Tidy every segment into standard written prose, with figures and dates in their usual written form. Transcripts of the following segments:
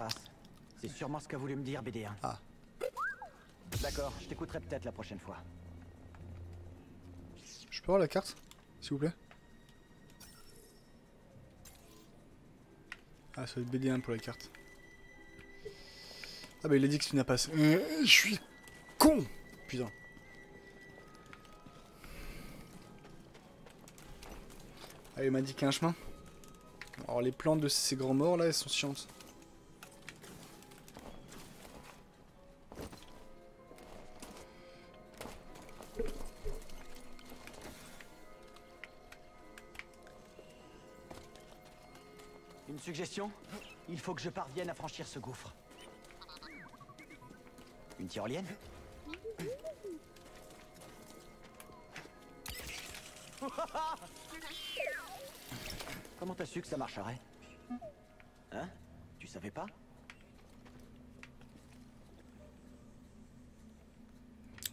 Passe. C'est sûrement ce qu'a voulu me dire BD1. Ah. D'accord, je t'écouterai peut-être la prochaine fois. Je peux avoir la carte, s'il vous plaît? Ah, ça va être BD1 pour la carte. Ah bah il a dit que c'est une impasse. Je suis con. Putain. Ah, il m'a dit qu'il y a un chemin. Alors les plantes de ces grands morts là, elles sont chiantes. Une suggestion? Il faut que je parvienne à franchir ce gouffre. Une tyrolienne? Comment t'as su que ça marcherait? Hein? Tu savais pas?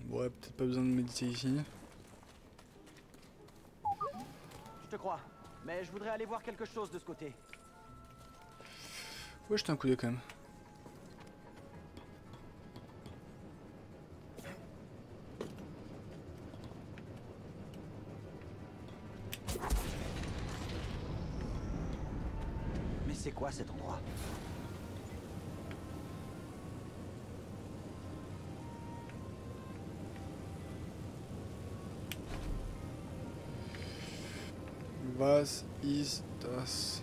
Ouais, peut-être pas besoin de méditer ici. Je te crois, mais je voudrais aller voir quelque chose de ce côté. Ouais, jeter un coup d'œil quand même. Mais c'est quoi cet endroit? Was ist das?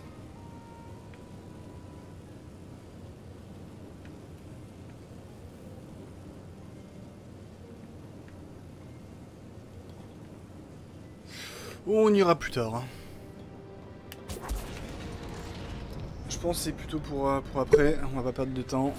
On ira plus tard. Hein. Je pense que c'est plutôt pour après. On va pas perdre de temps.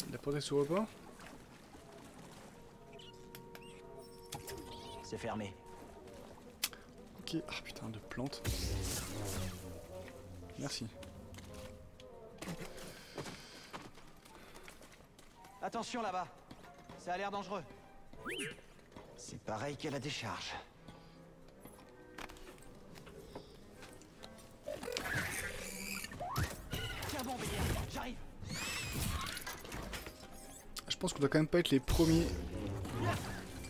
La porte s'ouvre pas? C'est fermé. Ok. Ah putain de plantes. Merci. Attention là-bas. Ça a l'air dangereux. C'est pareil qu'à la décharge. Tiens bon, BD, j'arrive. Je pense qu'on doit quand même pas être les premiers.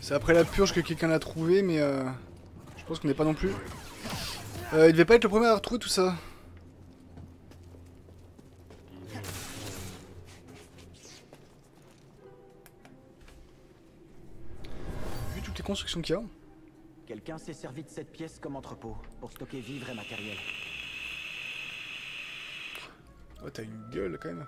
C'est après la purge que quelqu'un l'a trouvé, mais je pense qu'on n'est pas non plus. Il devait pas être le premier à avoir trouvé tout ça. Vu toutes les constructions qu'il y a. Quelqu'un s'est servi de cette pièce comme entrepôt pour stocker vivres et matériel. Oh, t'as une gueule quand même.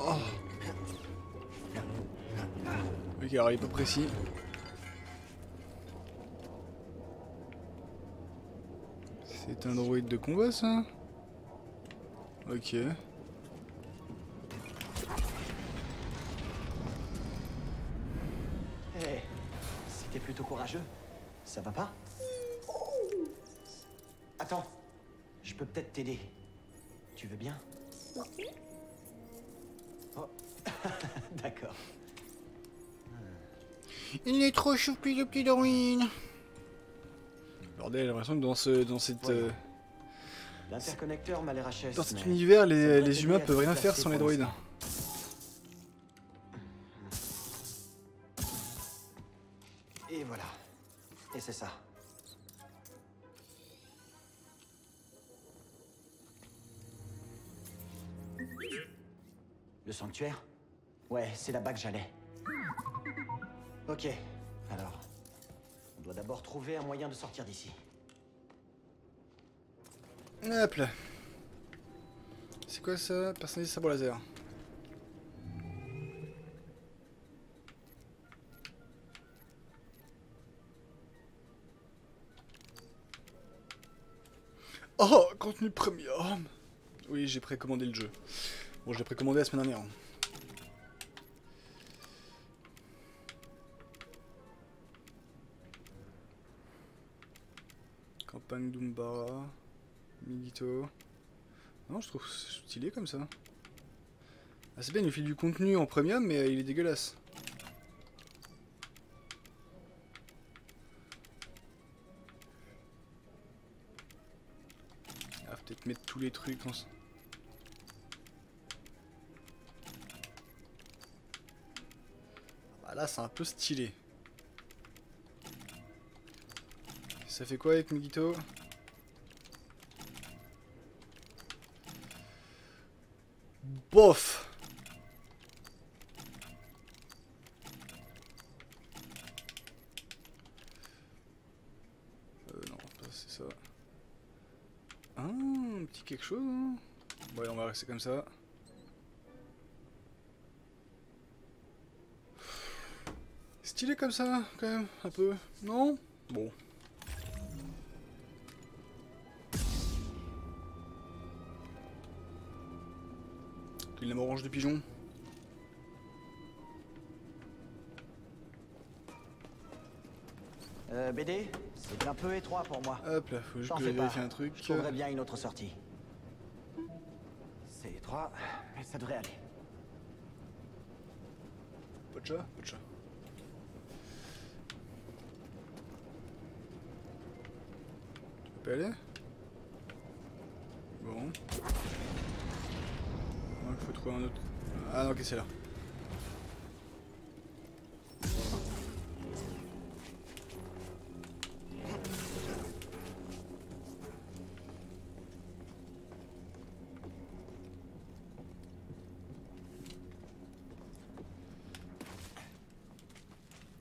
Oh. Ok, alors il est pas précis. C'est un droïde de combat ça? Ok. Hé, c'était plutôt courageux. Ça va pas? Attends, je peux peut-être t'aider. Tu veux bien? Oh, d'accord. Il est trop choupi le petit droïde. Bordel, j'ai l'impression que dans cette... L'interconnecteur m'a l'air HS. Dans cet mais univers, ça devrait les t'aider humains à peuvent te rien faire placer sans les pour droïdes. l'instant. Et voilà. Et c'est ça. Le sanctuaire? Ouais, c'est là-bas que j'allais. Ok, alors... On doit d'abord trouver un moyen de sortir d'ici. Hop là. C'est quoi ça? Personnaliser sabre laser. Oh, contenu premium. Oui, j'ai précommandé le jeu. Bon, je l'ai précommandé la semaine dernière. Pang Dumbara. Migito. Non, je trouve stylé comme ça. Ah, c'est bien, il nous file du contenu en premium, mais il est dégueulasse. Ah, peut-être mettre tous les trucs dans ce... Ah, là, c'est un peu stylé. Ça fait quoi avec Migito? Bof! Non, c'est ça. Ah, un petit quelque chose, hein. Ouais, on va rester comme ça. Stylé comme ça, quand même, un peu. Non? Bon. Une lame orange de pigeon. BD, c'est un peu étroit pour moi. Hop là, faut juste T'en que fais je pas. vérifie un truc. Je trouverais bien une autre sortie. C'est étroit, mais ça devrait aller. Pas de chat? Pas de chat. Tu peux aller? Bon. Il faut trouver un autre. Ah non, ok, c'est là.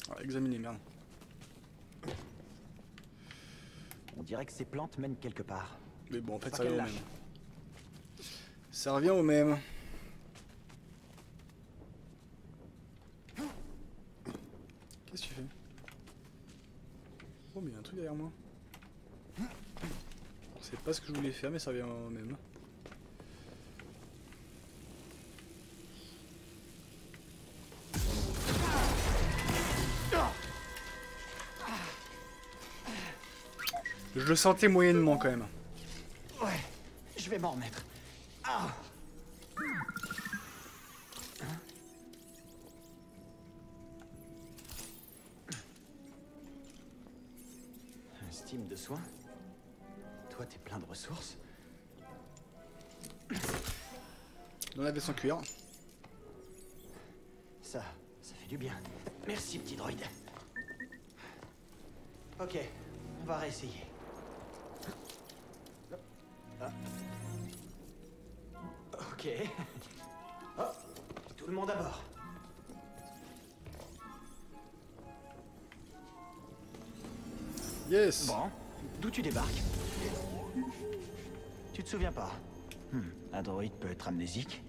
Ah, examiner, merde. On dirait que ces plantes mènent quelque part. Mais bon, en fait, Pas ça revient qu'elle au lâche. même. Ça revient au même. Qu'est-ce que tu fais? Oh, mais il y a un truc derrière moi. C'est pas ce que je voulais faire, mais ça revient au même. Je le sentais moyennement quand même. Ouais, je vais m'en remettre. Ah. Un steam de soin. Toi, t'es plein de ressources. Dans la veste en cuir. Ça fait du bien. Merci, petit droïde. Ok, on va réessayer. Ah. Ok. Oh, tout le monde à bord. Yes. Bon, d'où tu débarques? Tu te souviens pas? Un droïde peut être amnésique.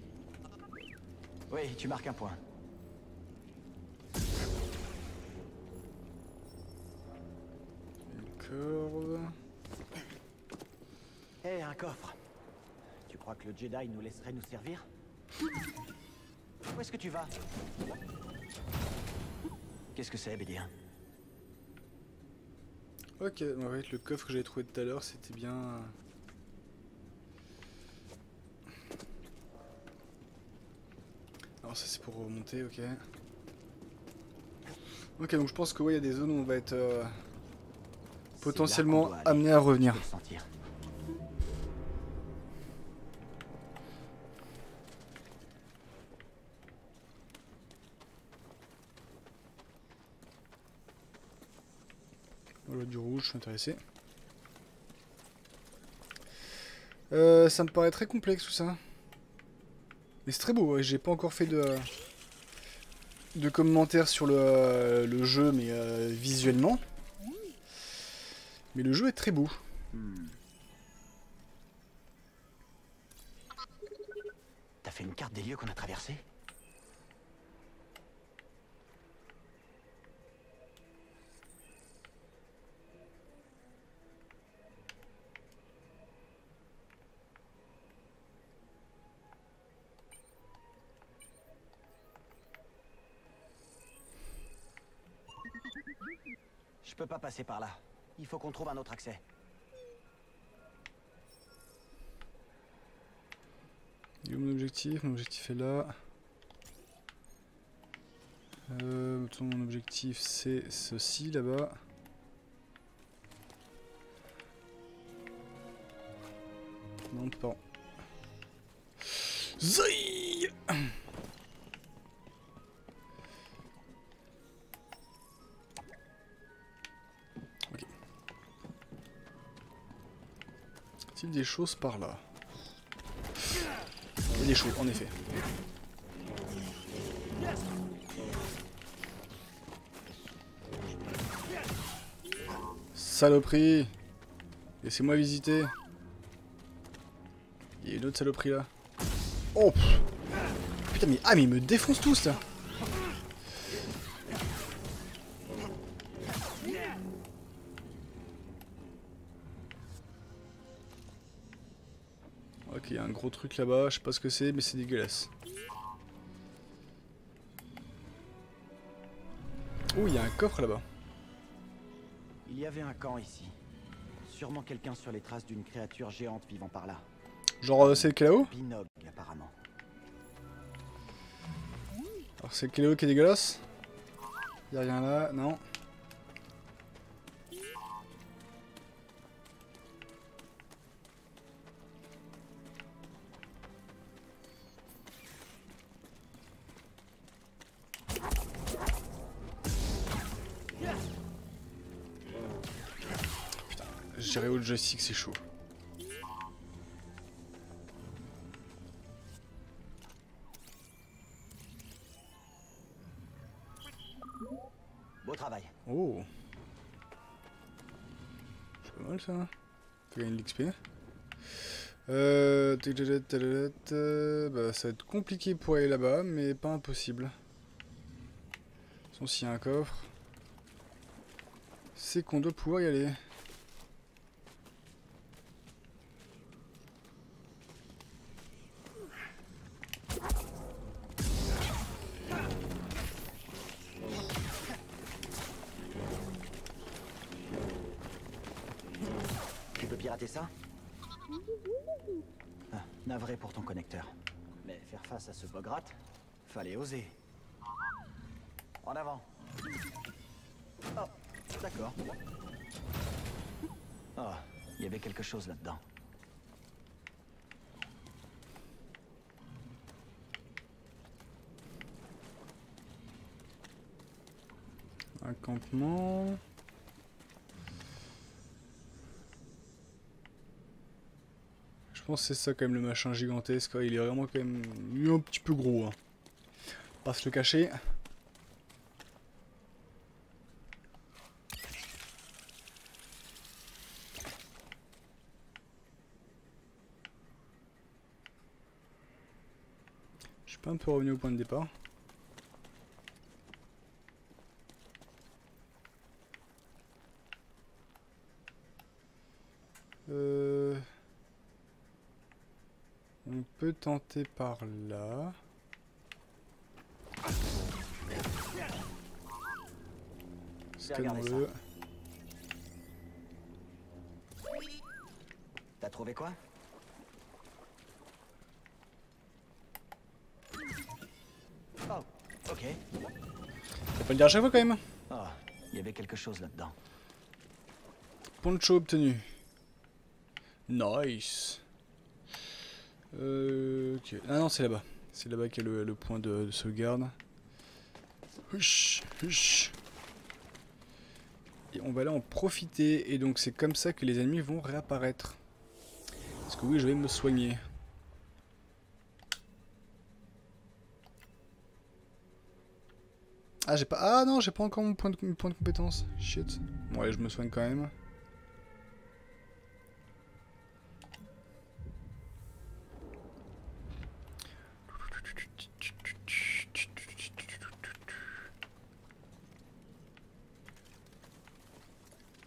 Oui, tu marques un point. Une corde. Hé, un coffre. Tu crois que le Jedi nous laisserait nous servir? Où est-ce que tu vas? Qu'est-ce que c'est, BD1? Ok, en fait, le coffre que j'avais trouvé tout à l'heure, c'était bien... Alors ça c'est pour remonter, ok. Ok, donc je pense que ouais, il y a des zones où on va être potentiellement amené à revenir. Voilà, du rouge, je suis intéressé. Ça me paraît très complexe tout ça. Mais c'est très beau, ouais. J'ai pas encore fait de commentaires sur le jeu, mais visuellement. Mais le jeu est très beau. T'as fait une carte des lieux qu'on a traversés? Je peux pas passer par là. Il faut qu'on trouve un autre accès. Il est où mon objectif? Mon objectif est là. Mon objectif c'est ceci là-bas. Non, pas. Zai! Ok. Y a-t-il des choses par là? Il y a des choses, en effet. Saloperie! Laissez-moi visiter. Il y a une autre saloperie là. Oh! Putain, mais. Ah, mais ils me défoncent tous là! Ok, il y a un gros truc là-bas, je sais pas ce que c'est, mais c'est dégueulasse. Oh, il y a un coffre là-bas. Il y avait un camp ici. Sûrement quelqu'un sur les traces d'une créature géante vivant par là. Genre, c'est le Kalao? Pinog, apparemment. Alors, c'est le Kalao qui est dégueulasse? Y a rien là, non. Gérer au joystick, c'est chaud. Beau travail. Oh. C'est pas mal ça. Ça gagne de l'XP. Bah, ça va être compliqué pour aller là-bas, mais pas impossible. De toute façon, s'il y a un coffre, c'est qu'on doit pouvoir y aller. Tu peux pirater ça? Ah, navré pour ton connecteur. Mais faire face à ce Bograt, fallait oser. En avant. Oh, d'accord. Oh, il y avait quelque chose là-dedans. Un campement. Je pense que c'est ça quand même le machin gigantesque. Il est vraiment quand même un petit peu gros. Hein. Pas se le cacher. Je suis pas un peu revenu au point de départ. On peut tenter par là. Scannons-le. T'as trouvé quoi? Oh, ok. Faut pas le dire à chaque fois quand même. Oh, il y avait quelque chose là-dedans. Poncho obtenu. Nice. Ok. Ah non, c'est là-bas. C'est là-bas qu'il y a le point de sauvegarde. Huch, huch. Et on va là en profiter. Et donc c'est comme ça que les ennemis vont réapparaître. Parce que oui, je vais me soigner. Ah, j'ai pas... Ah non, j'ai pas encore mon point de compétence. Shit. Bon, allez, je me soigne quand même.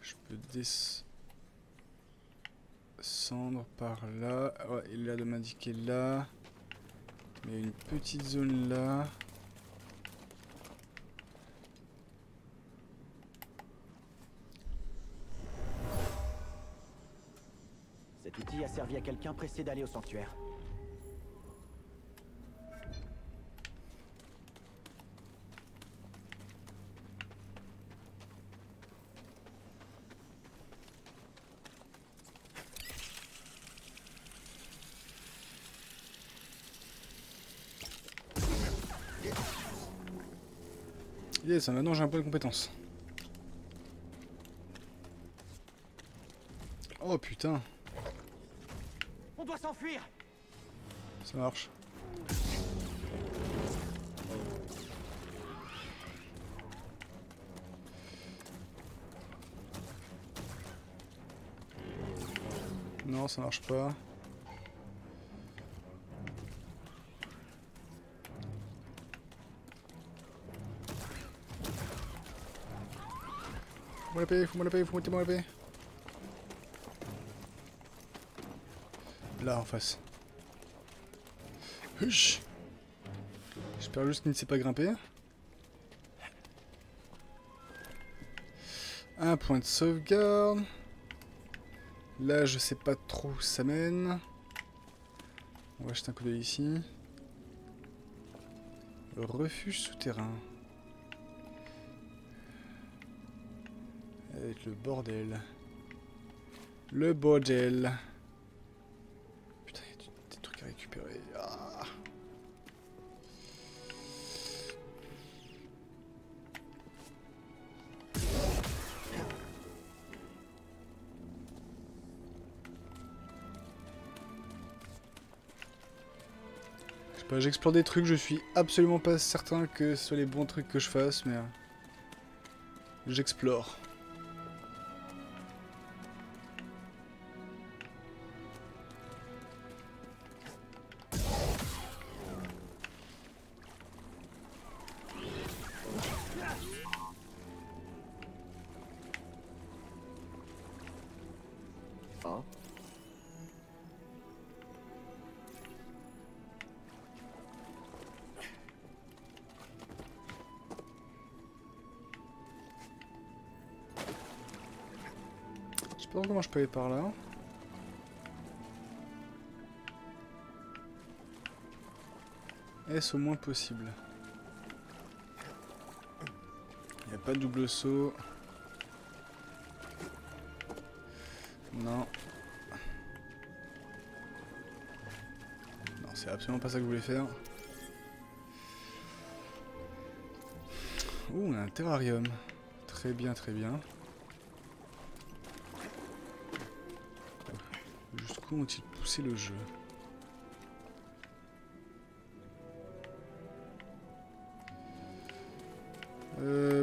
Je peux descendre par là. Ouais, il a de m'indiquer là. Mais il y a une petite zone là. Cet outil a servi à quelqu'un pressé d'aller au sanctuaire. Yes, maintenant j'ai un point de compétence. Oh putain. On doit s'enfuir. Ça marche. Non, ça marche pas. Fous-moi la paix, fous-moi la paix, fous-moi la paix. Là, en face. Huch. J'espère juste qu'il ne sait pas grimper. Un point de sauvegarde. Là, je sais pas trop où ça mène. On va jeter un coup d'œil ici. Refuge souterrain. Avec le bordel. Le bordel. Putain, il y a des trucs à récupérer. Ah. J'explore des trucs, je suis absolument pas certain que ce soit les bons trucs que je fasse, mais j'explore. Hein? Je sais pas comment je peux aller par là. Est-ce au moins possible? Il n'y a pas de double saut. Non. Non, c'est absolument pas ça que je voulais faire. Ouh, on a un terrarium. Très bien, très bien. Jusqu'où ont-ils poussé le jeu?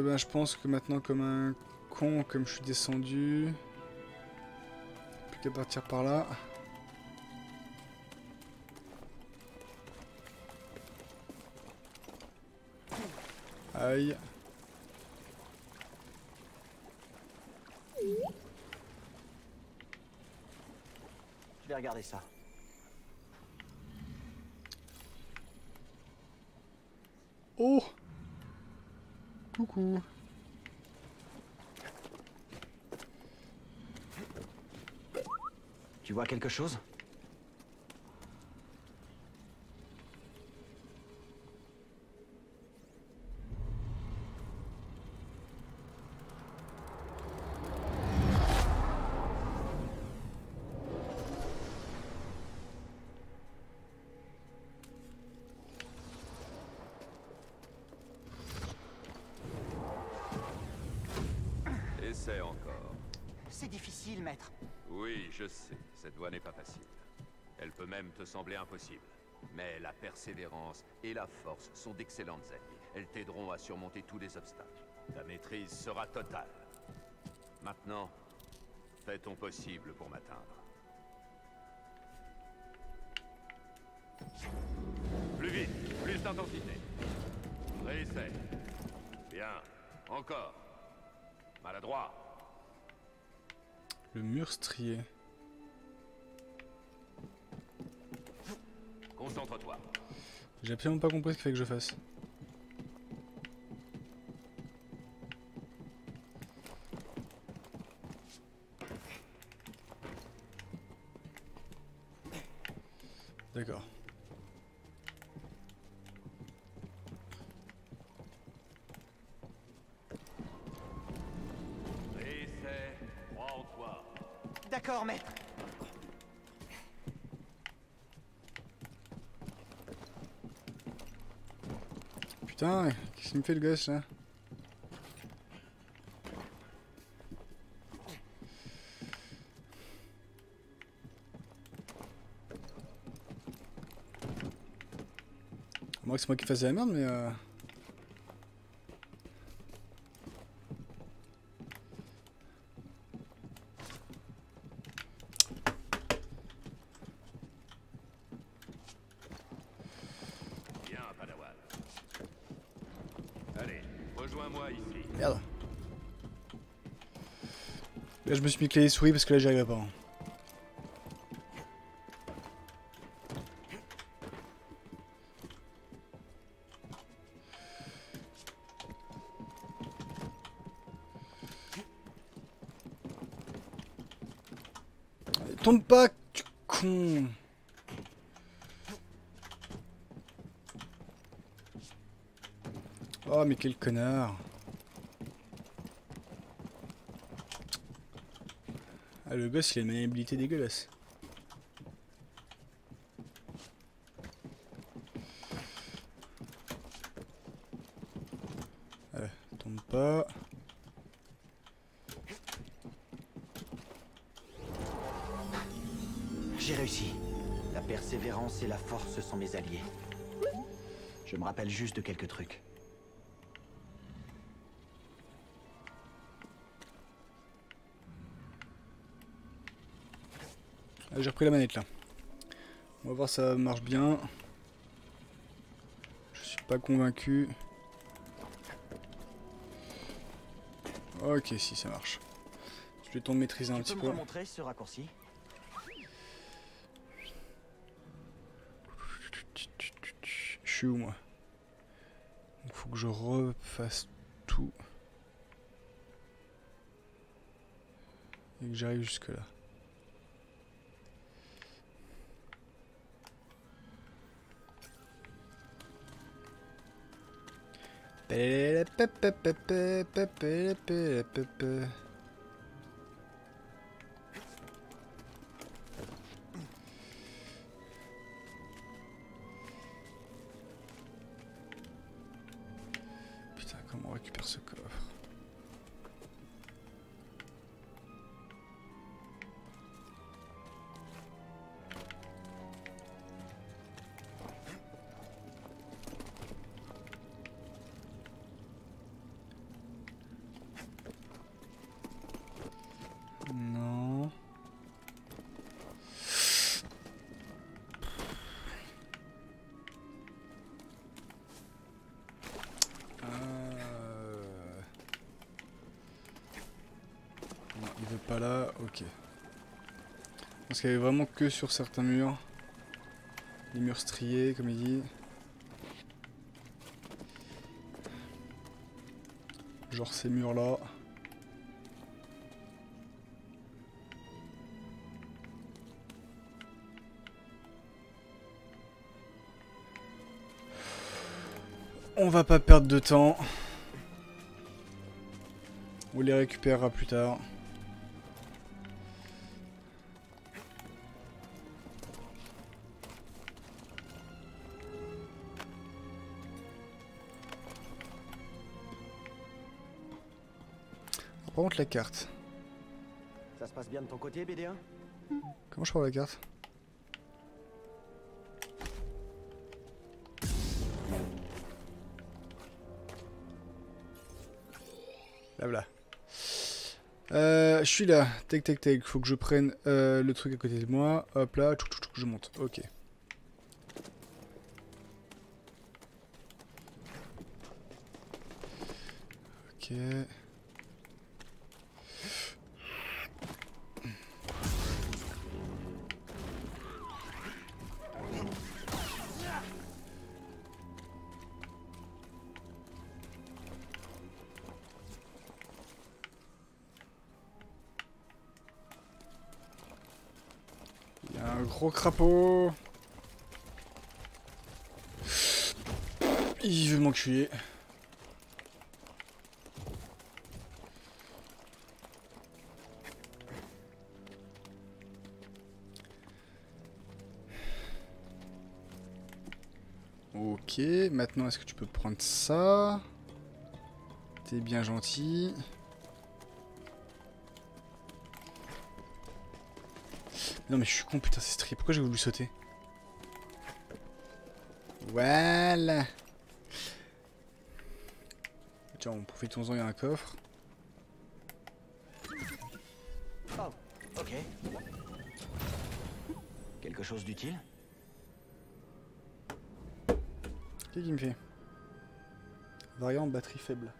Ben, je pense que maintenant, comme un con, comme je suis descendu, plus qu'à partir par là. Aïe. Je vais regarder ça. Oh! Coucou. Tu vois quelque chose? Essaie encore. C'est difficile, maître. Oui, je sais, cette voie n'est pas facile. Elle peut même te sembler impossible. Mais la persévérance et la force sont d'excellentes amies. Elles t'aideront à surmonter tous les obstacles. Ta maîtrise sera totale. Maintenant, fais ton possible pour m'atteindre. Plus vite, plus d'intensité. Réessaie. Bien, encore. Maladroit. Le mur strié. Concentre-toi. J'ai absolument pas compris ce qu'il fallait que je fasse. D'accord. Réessaie, crois en toi. D'accord, maître. Putain, qu'est-ce qu'il me fait le gosse là? que c'est moi qui fasse de la merde, mais Bien, Padawan. Allez, rejoins-moi ici. Merde. Là je me suis mis clavier souris parce que là j'y arriverai pas. Hein. Tombe pas, tu con. Oh mais quel connard. Ah le gosse il a une maniabilité dégueulasse. Tombe pas. J'ai réussi. La persévérance et la force sont mes alliés. Je me rappelle juste de quelques trucs. Ah, j'ai repris la manette là. On va voir si ça marche bien. Je suis pas convaincu. Ok, si ça marche. Je vais le temps de maîtriser un petit peu. Tu peux me montrer ce raccourci? Je suis où moi? Il faut que je refasse tout. Et que j'arrive jusque là. Putain, comment on récupère ce coffre? Non. Non, il veut pas là, ok. Parce qu'il y avait vraiment que sur certains murs. Les murs striés, comme il dit. Genre ces murs là. On va pas perdre de temps. On les récupérera plus tard. Par contre la carte. Ça se passe bien de ton côté, BD1? Comment je prends la carte? Là voilà. Je suis là. Tac tac tac. Faut que je prenne le truc à côté de moi. Hop là. Tchouk, tchouk, tchouk, je monte. Ok. Ok. Il y a un gros crapaud. Il veut m'enculer. Ok, maintenant est-ce que tu peux prendre ça? T'es bien gentil. Non mais je suis con, putain c'est strié, pourquoi j'ai voulu sauter? Voilà. Tiens, profitons-en, il y a un coffre. Oh, ok. Quelque chose d'utile? Qu'est-ce qu'il me fait? Variant batterie faible.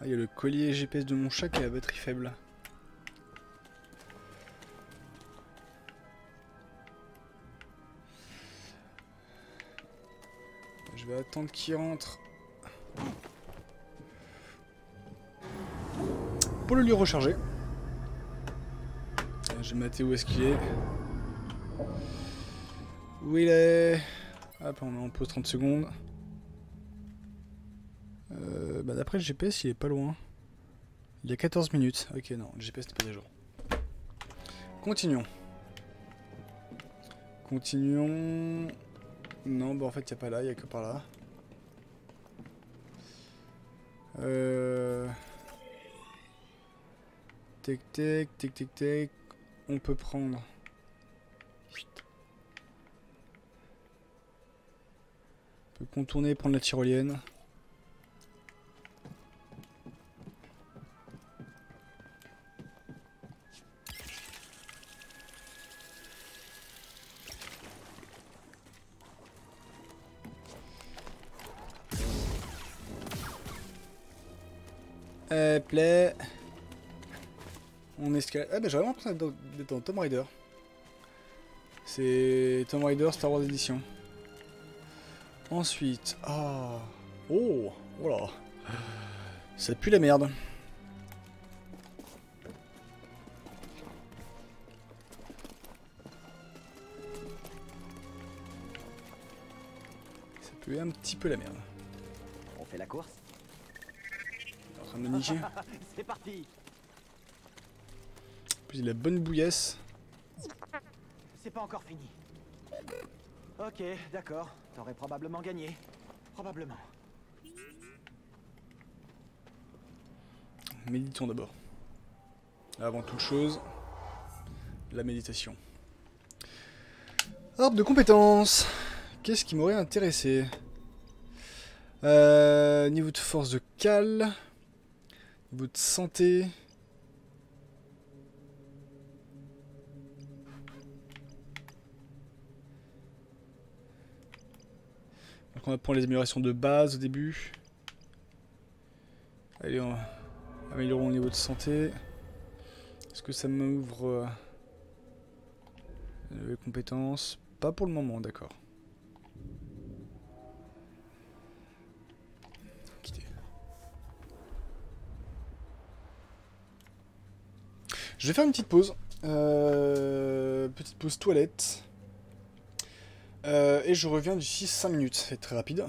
Ah, il y a le collier GPS de mon chat qui a la batterie faible. Je vais attendre qu'il rentre. Pour le lui recharger. Je vais mater où est-ce qu'il est. Où il est? Hop, on met en pause 30 secondes. Bah d'après le GPS, il est pas loin. Il y a 14 minutes. Ok, non, le GPS n'est pas à jour. Continuons. Continuons. Non, bah en fait, il n'y a pas là, il n'y a que par là. Tac, tac, tac, tac, tac. On peut prendre. On peut contourner et prendre la tyrolienne. Play. On escalade. Ah bah j'ai vraiment l'impression d'être dans Tomb Raider. C'est Tomb Raider Star Wars Edition. Ensuite. Ah. Oh. Voilà. Ça pue la merde. Ça pue un petit peu la merde. On fait la course? T'es en train de me niquer. C'est parti! En plus il a la bonne bouillasse. C'est pas encore fini. Ok, d'accord. T'aurais probablement gagné. Probablement. Méditons d'abord. Avant toute chose, la méditation. Arbre de compétences. Qu'est-ce qui m'aurait intéressé? Niveau de force de cal. Niveau de santé. Donc on va prendre les améliorations de base au début. Allez, améliorons le niveau de santé. Est-ce que ça m'ouvre les compétences? Pas pour le moment, d'accord. Quitter. Je vais faire une petite pause. Petite pause toilette. Et je reviens d'ici 5 minutes. C'est très rapide.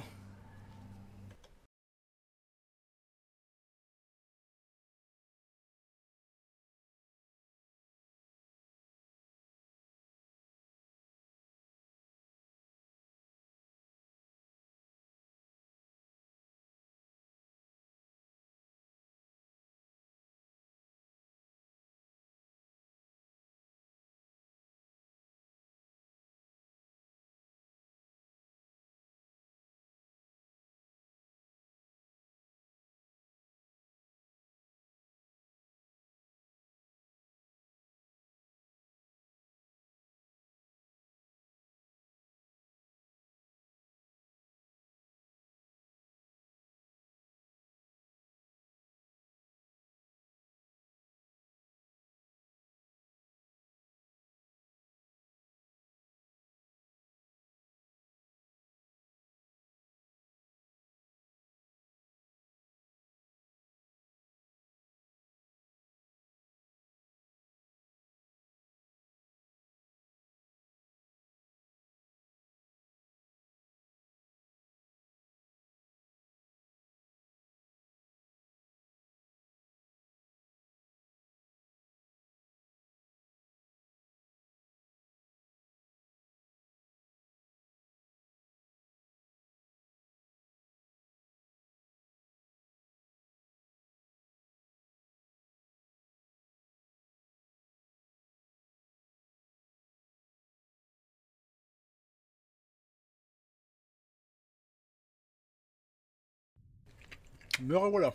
Me revoilà.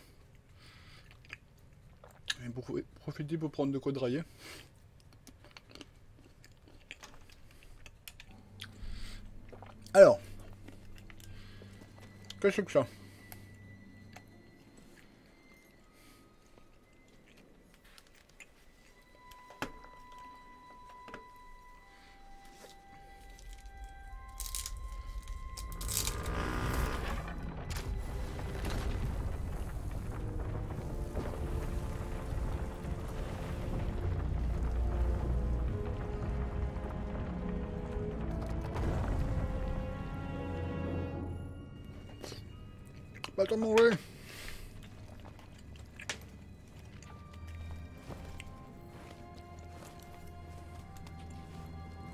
Et pour profiter pour prendre de quoi drailler. Alors. Qu'est-ce que ça? Pas le temps de manger.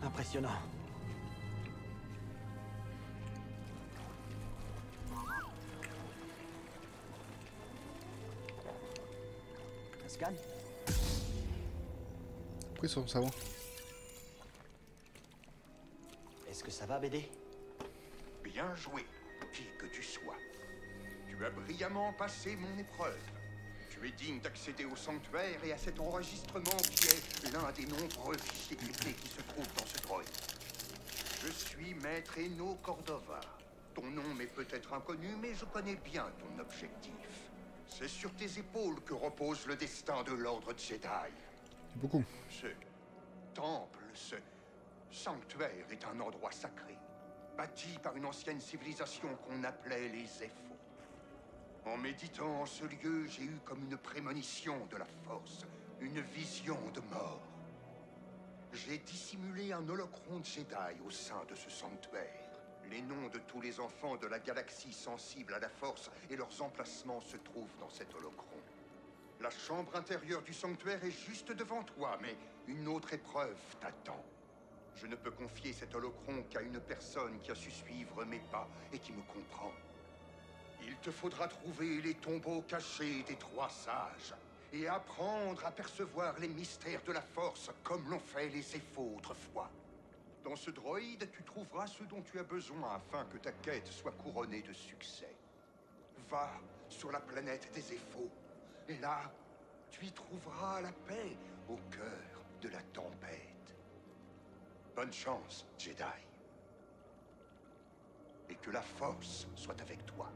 Impressionnant. Un scan? Pourquoi ils sont savants? Est-ce que ça va, BD? Bien joué, qui que tu sois. Tu as brillamment passé mon épreuve. Tu es digne d'accéder au sanctuaire et à cet enregistrement qui est l'un des nombreux fichiers cryptés qui se trouvent dans ce droïde. Je suis Maître Eno Cordova. Ton nom m'est peut-être inconnu, mais je connais bien ton objectif. C'est sur tes épaules que repose le destin de l'ordre Jedi. Beaucoup. Ce temple, ce sanctuaire est un endroit sacré, bâti par une ancienne civilisation qu'on appelait les Zeffo. En méditant en ce lieu, j'ai eu comme une prémonition de la force, une vision de mort. J'ai dissimulé un holocron Jedi au sein de ce sanctuaire. Les noms de tous les enfants de la galaxie sensibles à la force et leurs emplacements se trouvent dans cet holocron. La chambre intérieure du sanctuaire est juste devant toi, mais une autre épreuve t'attend. Je ne peux confier cet holocron qu'à une personne qui a su suivre mes pas et qui me comprend. Il te faudra trouver les tombeaux cachés des 3 sages et apprendre à percevoir les mystères de la force comme l'ont fait les Zeffo autrefois. Dans ce droïde, tu trouveras ce dont tu as besoin afin que ta quête soit couronnée de succès. Va sur la planète des Zeffo, et là, tu y trouveras la paix au cœur de la tempête. Bonne chance, Jedi. Et que la force soit avec toi.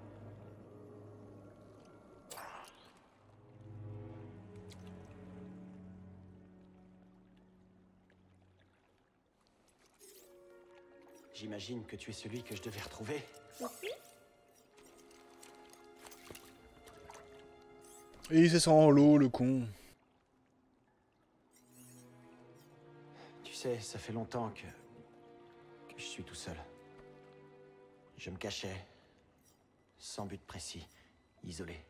J'imagine que tu es celui que je devais retrouver. Et il s'est en l'eau, le con. Tu sais, ça fait longtemps que je suis tout seul. Je me cachais, sans but précis, isolé.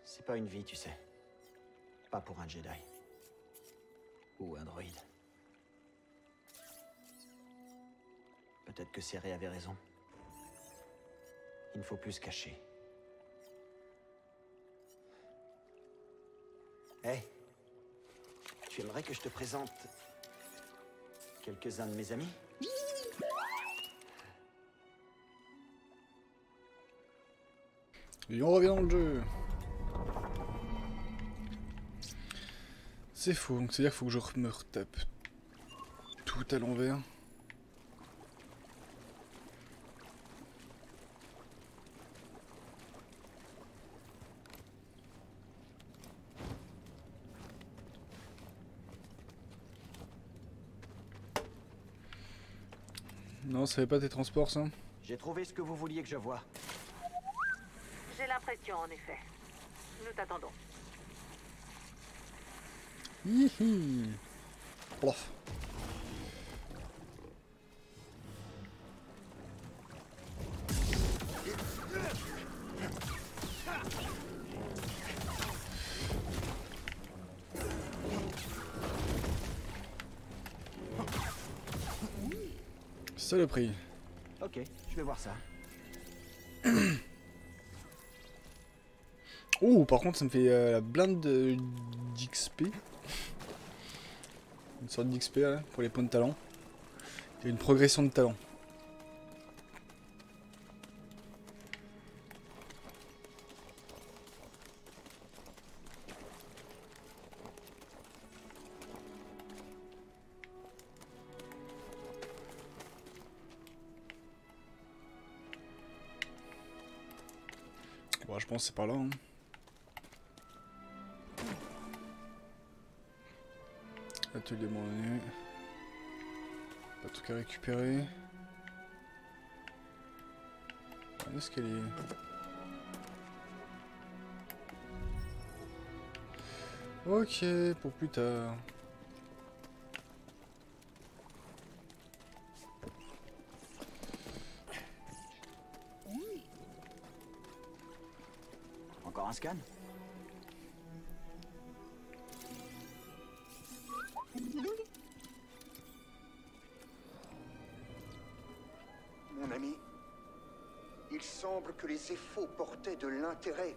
C'est pas une vie, tu sais. Pas pour un Jedi. Ou un droïde. Peut-être que Cere avait raison. Il ne faut plus se cacher. Hé, tu aimerais que je te présente quelques-uns de mes amis? Et on revient dans le jeu. C'est faux, donc c'est-à-dire qu'il faut que je me retape tout à l'envers. Non, ça fait pas tes transports, ça? J'ai trouvé ce que vous vouliez que je voie. J'ai l'impression, en effet. Nous t'attendons. Hihi. Plof. Saloperie. Ok, je vais voir ça. Oh, par contre, ça me fait la blinde d'XP. Une sorte d'XP là, pour les points de talent. Il y a une progression de talent. Bon, je pense que c'est par là. Hein. Atelier abandonné. Pas tout qu'à récupérer. Un escalier. Ok, pour plus tard. Encore un scan? Mon ami, il semble que les Éphos portaient de l'intérêt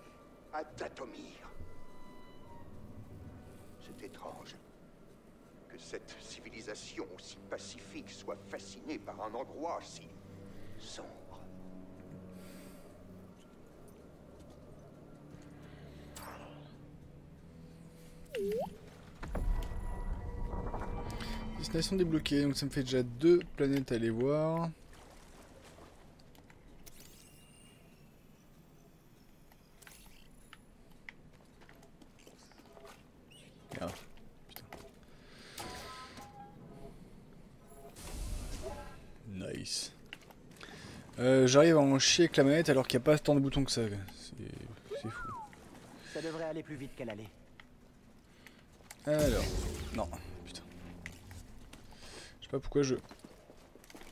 à Dathomir. C'est étrange que cette civilisation aussi pacifique soit fascinée par un endroit si sombre. Destination débloquée, donc ça me fait déjà 2 planètes à aller voir. Merde. Putain. Nice. J'arrive à en chier avec la manette alors qu'il n'y a pas tant de boutons que ça. C'est fou. Ça devrait aller plus vite qu'elle allait. Alors, non, putain. Je sais pas pourquoi je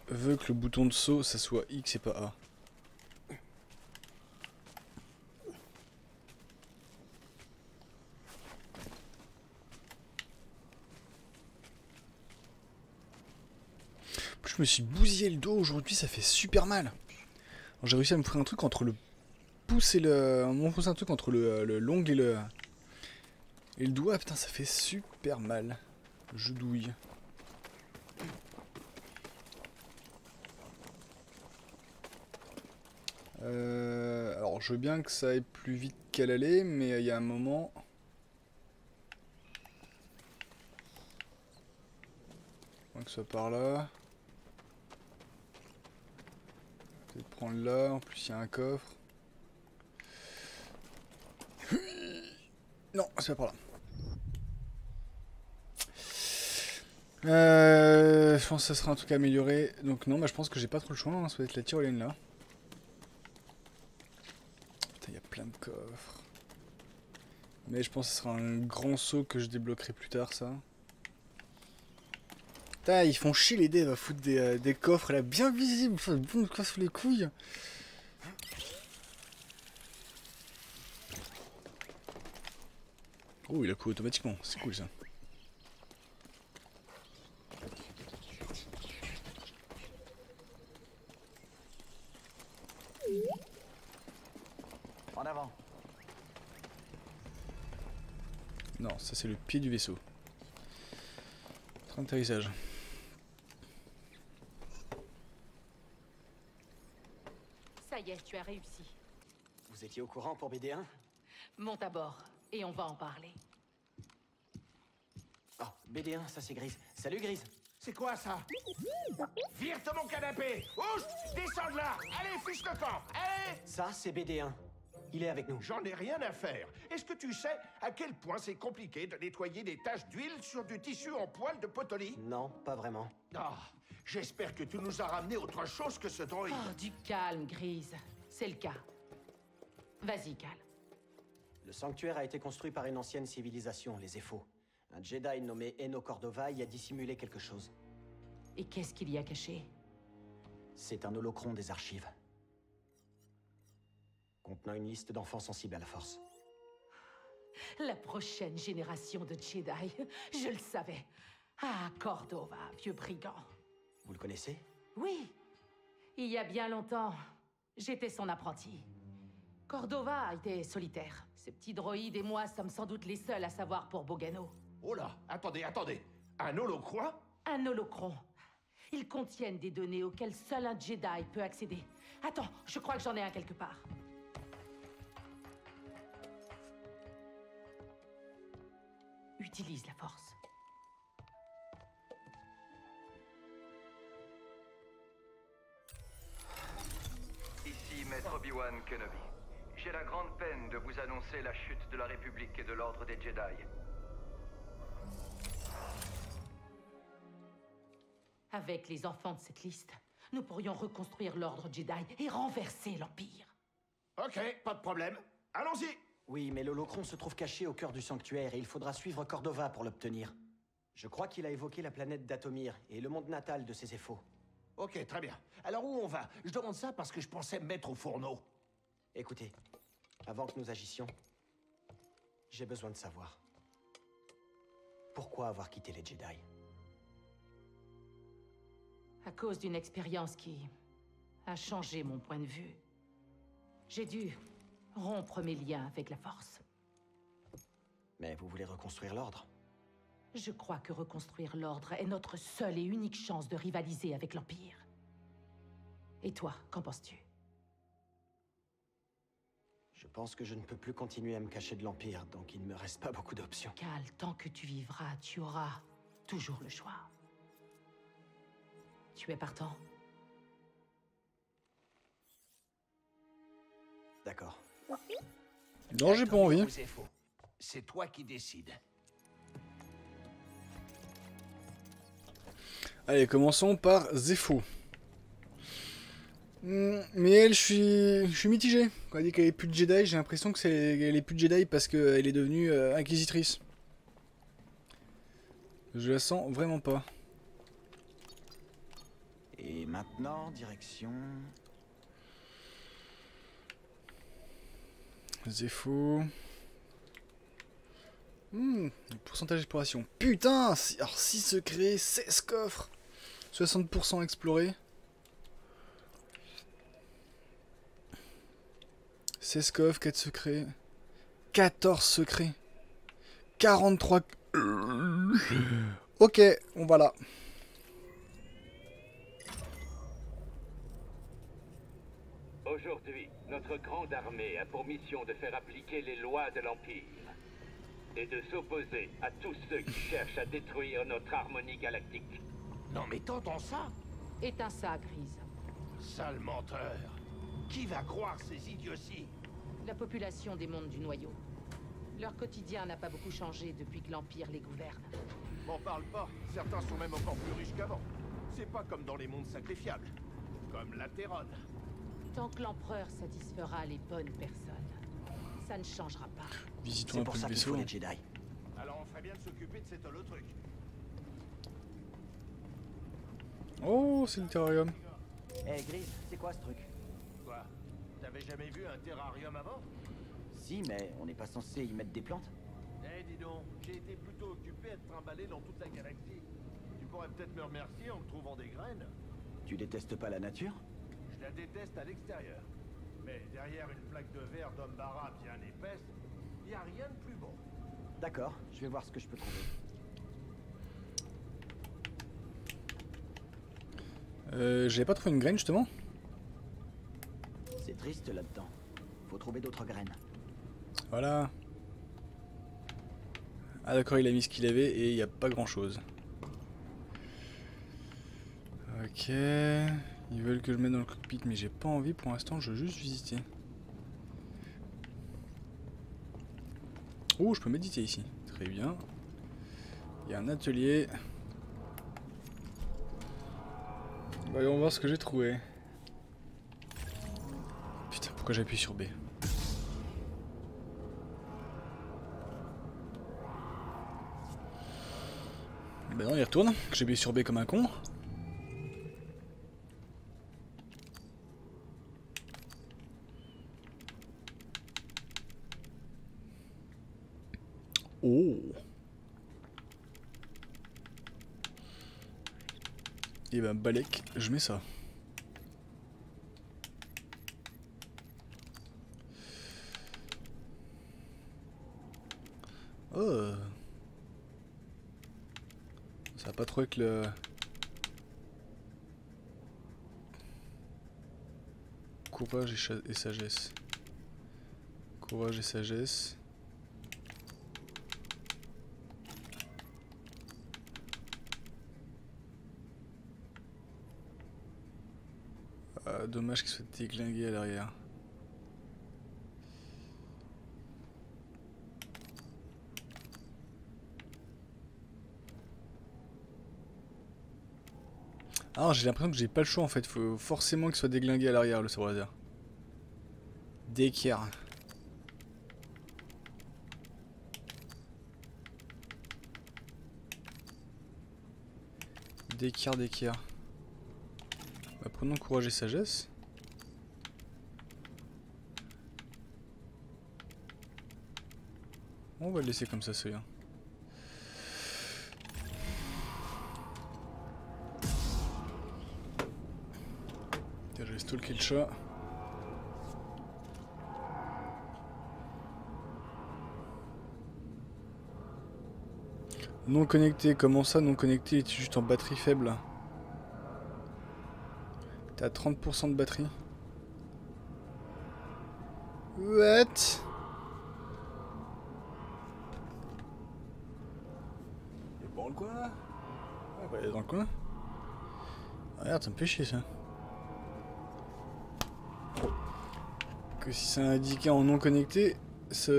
veux que le bouton de saut ça soit X et pas A. Je me suis bousillé le dos aujourd'hui, ça fait super mal. J'ai réussi à me faire un truc entre le pouce et le... m'enfoncer un truc entre l'ongle et le doigt, putain ça fait super mal. Je douille. Alors je veux bien que ça aille plus vite qu'elle allait, mais il y a un moment... Faut que ce soit par là. Peut-être prendre là, en plus il y a un coffre. Non, c'est pas par là. Je pense que ça sera un truc amélioré. Donc non, bah, je pense que j'ai pas trop le choix, hein. Ça va être la tyrolienne là. Putain, il y a plein de coffres. Mais je pense que ce sera un grand saut que je débloquerai plus tard, ça. Putain, ils font chier les devs à foutre des coffres là bien visibles. Enfin, bon, me casse les couilles. Oh, il a coupé automatiquement, c'est cool ça. En avant. Non, ça c'est le pied du vaisseau. Train d'atterrissage. Ça y est, tu as réussi. Vous étiez au courant pour BD1? Monte à bord, et on va en parler. Oh, BD1, ça c'est Grise. Salut Grise. C'est quoi ça? Vire de mon canapé! Ouch! Descends de là! Allez, fiche le camp! Allez! Ça c'est BD1. Il est avec nous. J'en ai rien à faire. Est-ce que tu sais à quel point c'est compliqué de nettoyer des taches d'huile sur du tissu en poil de potoli? Non, pas vraiment. Ah, j'espère que tu nous as ramené autre chose que ce droïde. Oh, du calme, Grise. C'est le cas. Vas-y, Cal. Le sanctuaire a été construit par une ancienne civilisation, les Éphos. Un Jedi nommé Eno Cordova y a dissimulé quelque chose. Et qu'est-ce qu'il y a caché? C'est un holocron des archives. Contenant une liste d'enfants sensibles à la force. La prochaine génération de Jedi. Je le savais. Ah, Cordova, vieux brigand. Vous le connaissez? Oui. Il y a bien longtemps, j'étais son apprenti. Cordova était solitaire. Ce petit droïde et moi sommes sans doute les seuls à savoir pour Bogano. Oh là, attendez. Un holocron? Un holocron. Ils contiennent des données auxquelles seul un Jedi peut accéder. Attends, je crois que j'en ai un quelque part. Utilise la force. Ici Maître Obi-Wan Kenobi. J'ai la grande peine de vous annoncer la chute de la République et de l'Ordre des Jedi. Avec les enfants de cette liste, nous pourrions reconstruire l'Ordre Jedi et renverser l'Empire. Ok, pas de problème. Allons-y. Oui, mais l'holocron se trouve caché au cœur du sanctuaire et il faudra suivre Cordova pour l'obtenir. Je crois qu'il a évoqué la planète d'Atomir et le monde natal de ses effaux. Ok, très bien. Alors où on va? Je demande ça parce que je pensais me mettre au fourneau. Écoutez, avant que nous agissions, j'ai besoin de savoir. Pourquoi avoir quitté les Jedi? À cause d'une expérience qui a changé mon point de vue. J'ai dû rompre mes liens avec la Force. Mais vous voulez reconstruire l'ordre? Je crois que reconstruire l'Ordre est notre seule et unique chance de rivaliser avec l'Empire. Et toi, qu'en penses-tu? Je pense que je ne peux plus continuer à me cacher de l'Empire, donc il ne me reste pas beaucoup d'options. Cal, tant que tu vivras, tu auras toujours le choix. Tu es partant? D'accord. Non, j'ai pas envie. C'est toi qui décides. Allez, commençons par Zepho. Mais elle, je suis mitigé. Quand elle dit qu'elle est plus de Jedi, j'ai l'impression que qu'elle est plus de Jedi parce qu'elle est devenue inquisitrice. Je la sens vraiment pas. Et maintenant, direction... Zepho. Pourcentage d'exploration. Putain, alors 6 secrets, 16 coffres. 60% explorés. 16 coffres, 4 secrets. 14 secrets. 43... Ok, on va là. Aujourd'hui, notre grande armée a pour mission de faire appliquer les lois de l'Empire et de s'opposer à tous ceux qui cherchent à détruire notre harmonie galactique. Non mais t'entends ça? Éteins ça, Grise. Sale menteur. Qui va croire ces idioties? La population des mondes du noyau. Leur quotidien n'a pas beaucoup changé depuis que l'Empire les gouverne. M'en parle pas. Certains sont même encore plus riches qu'avant. C'est pas comme dans les mondes sacrifiables. Comme la Terronne. Tant que l'Empereur satisfera les bonnes personnes, ça ne changera pas. Visitons C'est un pour peu le ça qu'il faut vaisseau. les Jedi. Alors on ferait bien de s'occuper de cet holotruc. Oh, c'est le terrarium. Eh Grise, c'est quoi ce truc? Quoi? T'avais jamais vu un terrarium avant? Si, mais on n'est pas censé y mettre des plantes? Eh dis donc, j'ai été plutôt occupé à te trimballer dans toute la galaxie. Tu pourrais peut-être me remercier en me trouvant des graines. Tu détestes pas la nature? Je la déteste à l'extérieur. Mais derrière une plaque de verre d'Ombara bien épaisse, il n'y a rien de plus beau. D'accord, je vais voir ce que je peux trouver. J'avais pas trouvé une graine justement. C'est triste là-dedans. Faut trouver d'autres graines. Voilà. Ah d'accord, il a mis ce qu'il avait et il n'y a pas grand chose. Ok. Ils veulent que je mette dans le cockpit mais j'ai pas envie pour l'instant, je veux juste visiter. Oh, je peux méditer ici. Très bien. Il y a un atelier. Voyons voir ce que j'ai trouvé. Putain, pourquoi j'appuie sur B? Bah non, il retourne. J'ai appuyé sur B comme un con. Oh. Et ben Balek, je mets ça. Oh. Ça va pas trop avec le... Courage et sagesse. Courage et sagesse. Ah, dommage qu'il soit déglingué à l'arrière. Alors j'ai l'impression que j'ai pas le choix en fait, faut forcément qu'il soit déglingué à l'arrière le sabre laser. D'équerre. D'équerre. Bah, prenons courage et sagesse. On va le laisser comme ça, celui-là. Je vais stalker le chat. Non connecté, comment ça non connecté? Tu es juste en batterie faible. T'as 30% de batterie. What? Il est pas dans le coin là? Ah bah il est dans le coin. Ah, regarde, ça me fait chier ça. Que si c'est indiqué en non connecté, ça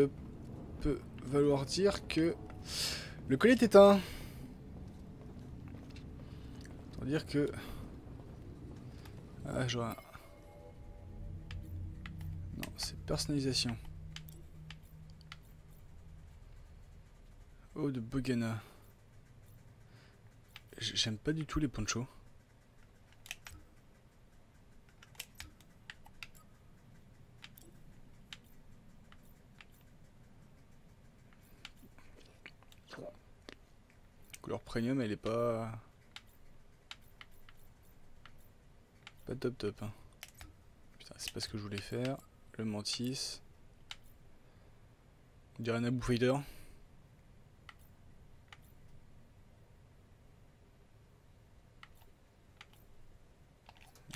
peut vouloir dire que le colis est éteint. Ça veut dire que... Ah, j'aurais... Non, c'est personnalisation. Oh, de Bogana. J'aime pas du tout les ponchos. Couleur premium, elle est pas... Pas top hein. Putain, c'est pas ce que je voulais faire. Le mantis. On dirait un Abu Fighter.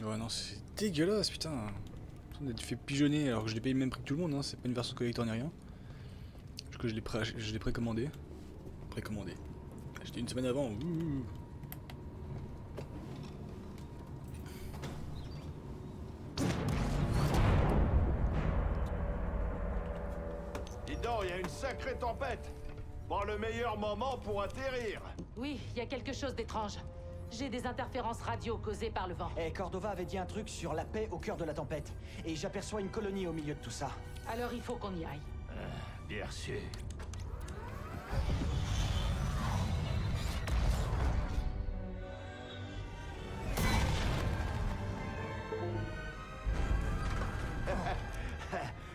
Ouais non, c'est dégueulasse putain. On a fait pigeonner alors que je l'ai payé le même prix que tout le monde, hein. C'est pas une version collector ni rien. Parce que je l'ai précommandé. Précommandé. Acheté une semaine avant. Ouh. Dis donc, il y a une sacrée tempête. Pas le meilleur moment pour atterrir. Oui, il y a quelque chose d'étrange. J'ai des interférences radio causées par le vent. Eh, Cordova avait dit un truc sur la paix au cœur de la tempête. Et j'aperçois une colonie au milieu de tout ça. Alors il faut qu'on y aille. Bien sûr.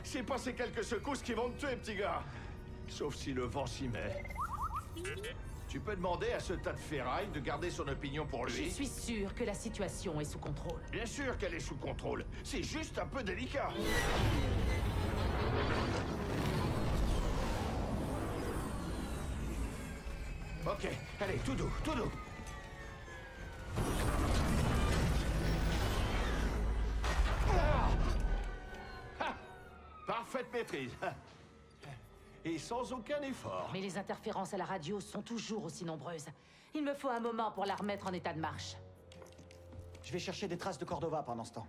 C'est pas ces quelques secousses qui vont te tuer, petit gars. Sauf si le vent s'y met. Tu peux demander à ce tas de ferraille de garder son opinion pour lui. Je suis sûre que la situation est sous contrôle. Bien sûr qu'elle est sous contrôle. C'est juste un peu délicat. Ok, allez, tout doux, tout doux. Parfaite maîtrise. Et sans aucun effort. Mais les interférences à la radio sont toujours aussi nombreuses. Il me faut un moment pour la remettre en état de marche. Je vais chercher des traces de Cordova pendant ce temps.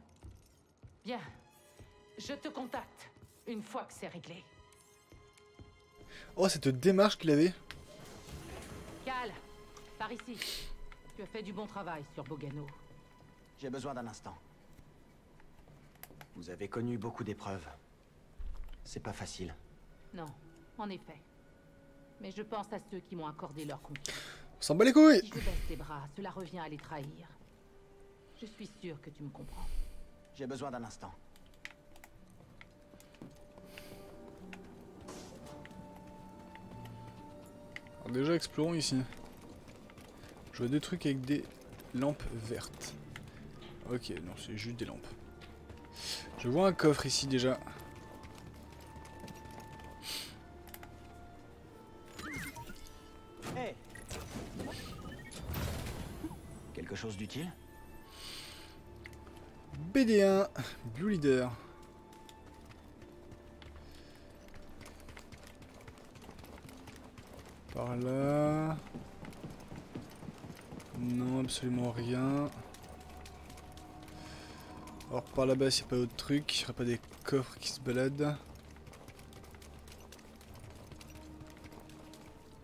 Bien. Je te contacte une fois que c'est réglé. Oh, cette démarche qu'il avait. Cal, par ici. Tu as fait du bon travail sur Bogano. J'ai besoin d'un instant. Vous avez connu beaucoup d'épreuves. C'est pas facile. Non, en effet. Mais je pense à ceux qui m'ont accordé leur confiance. On s'en bat les couilles. Si je baisse les bras, cela revient à les trahir. Je suis sûr que tu me comprends. J'ai besoin d'un instant. Alors déjà, explorons ici. Je vois des trucs avec des lampes vertes. Ok, non, c'est juste des lampes. Je vois un coffre ici déjà. Hey. Quelque chose d'utile? BD1, Blue Leader. Par là. Non, absolument rien. Alors par là-bas, s'il n'y a pas d'autre truc, il n'y aurait pas des coffres qui se baladent.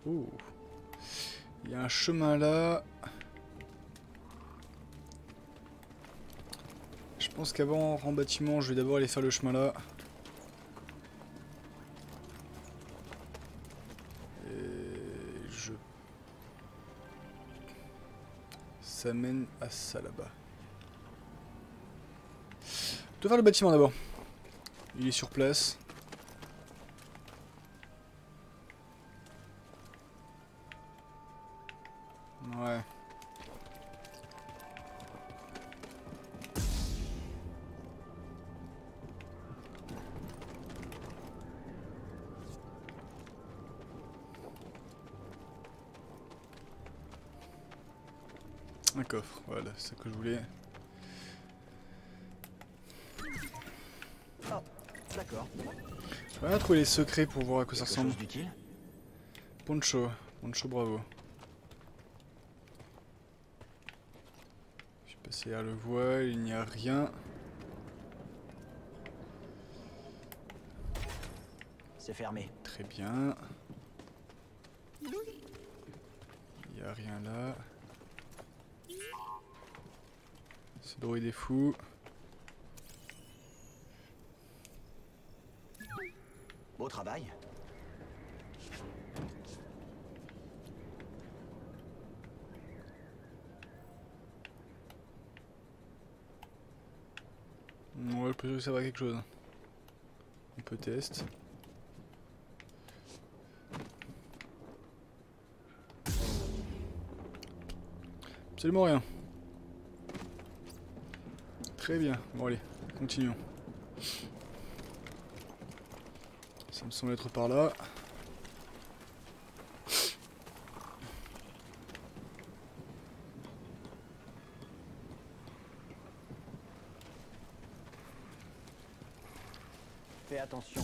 Oh. Il y a un chemin là. pense qu'avant en bâtiment, je vais d'abord aller faire le chemin là. Et je... Ça mène à ça là-bas. Je dois faire le bâtiment d'abord. Il est sur place. Ouais. Un coffre, voilà, c'est ce que je voulais. Oh, d'accord. On va trouver les secrets pour voir à quoi ça Quelque ressemble. chose d'utile? Poncho, Poncho bravo. Je suis passé à le voile, il n'y a rien. C'est fermé. Très bien. Il n'y a rien là. Ce droïde est fou. Beau travail. On va plus que ça va quelque chose. On peut tester. Absolument rien. Très bien. Bon allez, continuons. Ça me semble être par là. Fais attention.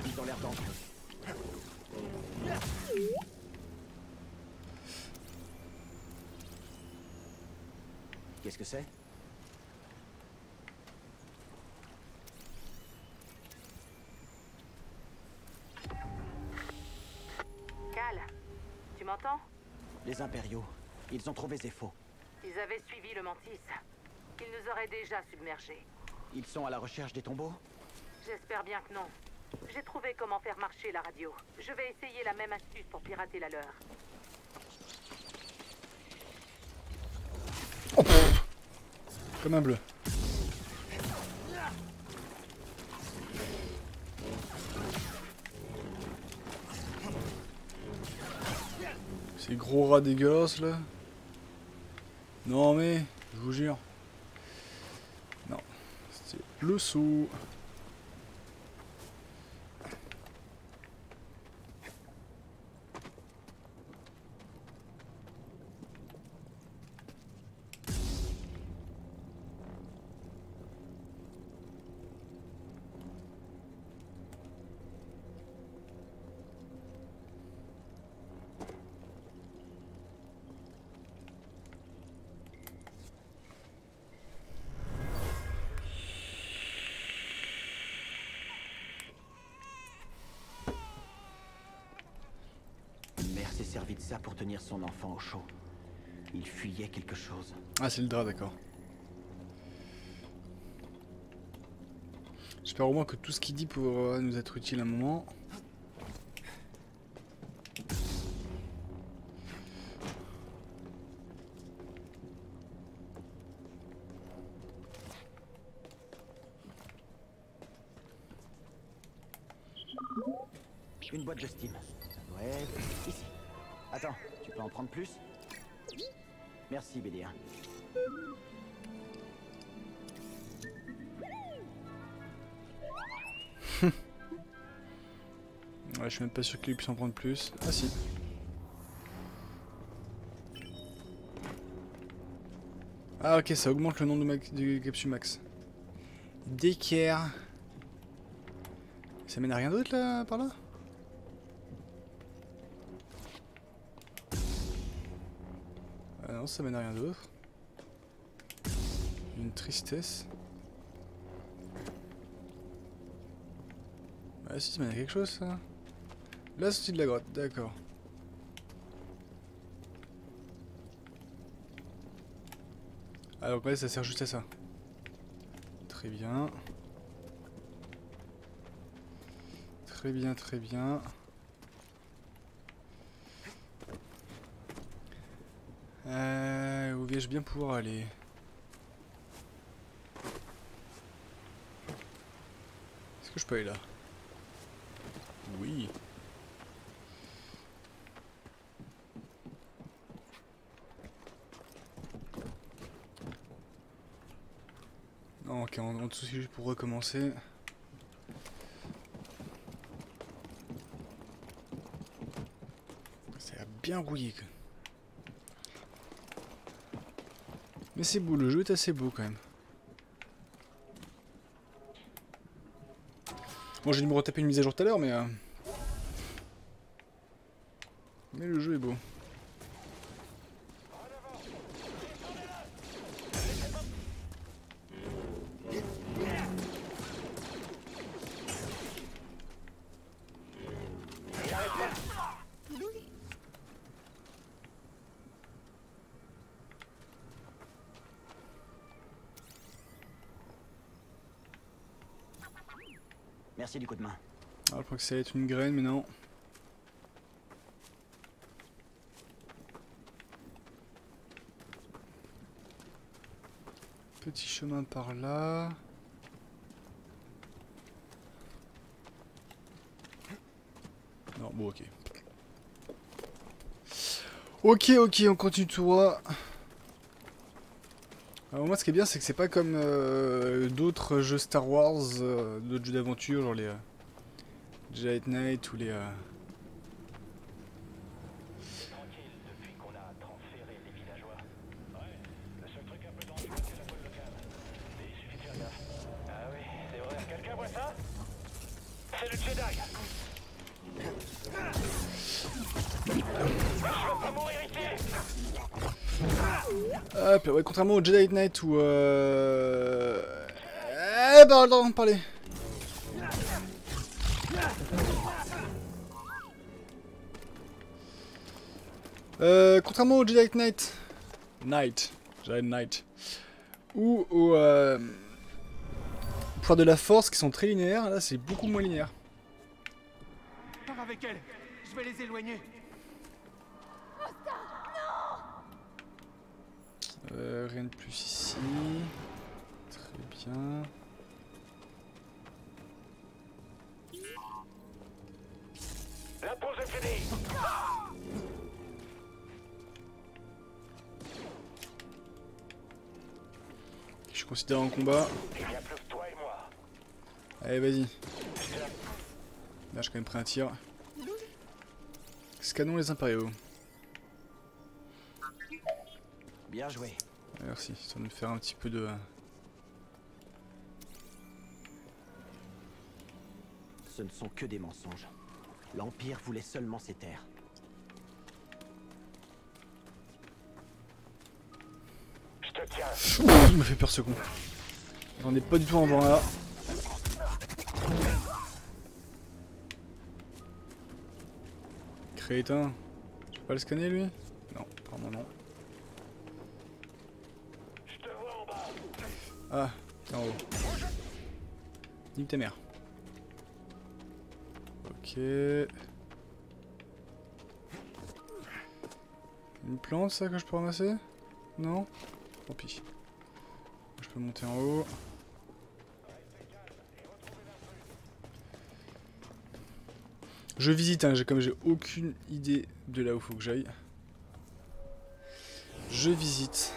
Ils ont l'air dangereux. Qu'est-ce que c'est? Cal, tu m'entends? Les impériaux. Ils ont trouvé Zepho. Ils avaient suivi le Mantis. Ils nous auraient déjà submergés. Ils sont à la recherche des tombeaux? J'espère bien que non. J'ai trouvé comment faire marcher la radio. Je vais essayer la même astuce pour pirater la leur. Oh, pff. Comme un bleu. Ces gros rats dégueulasses là. Non mais, je vous jure. Non, c'est le saut. Une mère s'est servie de ça pour tenir son enfant au chaud. Il fuyait quelque chose. Ah c'est le drap, d'accord. J'espère au moins que tout ce qu'il dit pourra nous être utile à un moment. Une boîte de steam. Ouais, ici. Attends, tu peux en prendre plus? Merci, BD1. Ouais, je suis même pas sûr qu'il puisse en prendre plus. Ah si. Ah ok, ça augmente le nombre de capsules max. D'équerre. Ça mène à rien d'autre là, par là? Ah non, ça mène à rien d'autre. Une tristesse. Ah si, ça mène à quelque chose ça. La sortie de la grotte, d'accord. Ah donc ouais, ça sert juste à ça. très bien. Très bien, très bien. Où vais-je bien pouvoir aller? Est-ce que je peux aller là? Oui. Non, ok, en dessous c'est juste pour recommencer. Ça a bien rouillé. Mais c'est beau, le jeu est assez beau quand même. Bon, j'ai dû me retaper une mise à jour tout à l'heure, mais le jeu est beau. Merci du coup de main. Ah, je crois que ça va être une graine, mais non. Petit chemin par là. Non, bon, ok. Ok, on continue tout droit. Alors moi, ce qui est bien, c'est que c'est pas comme d'autres jeux Star Wars, d'autres jeux d'aventure, genre les Jedi Knight ou les... Tranquille depuis qu'on a transféré les villageois. Ouais, le seul truc un peu dangereux, c'est la voile locale. Mais il suffit de faire gaffe. Ah oui, c'est vrai. Quelqu'un voit ça? C'est le Jedi. Je veux pas mourir ici. Hop, ouais, contrairement au Jedi Knight où... pardon, parlez. Contrairement au Jedi Knight... Jedi Knight. Ou au... pouvoir de la force qui sont très linéaires, là c'est beaucoup moins linéaire. Pars avec elle. Je vais les éloigner. Rien de plus ici. Très bien. La pause est finie. Je suis considéré en combat. Il n'y a plus que toi et moi. Allez, vas-y. Là, j'ai quand même pris un tir. Scannons les impériaux. Bien joué. Merci, ça va nous faire un petit peu de... Ce ne sont que des mensonges. L'Empire voulait seulement ces terres. Je te tiens. Il me fait peur ce con. J'en ai pas du tout en voir là. Crétin. Je peux pas le scanner lui? Non, apparemment non. Je te vois en bas. Ah, t'es en haut. Nique ta mère. Ok. Une plante ça que je peux ramasser? Non? Tant pis. Je peux monter en haut. Je visite, hein, comme j'ai aucune idée de là où faut que j'aille. Je visite.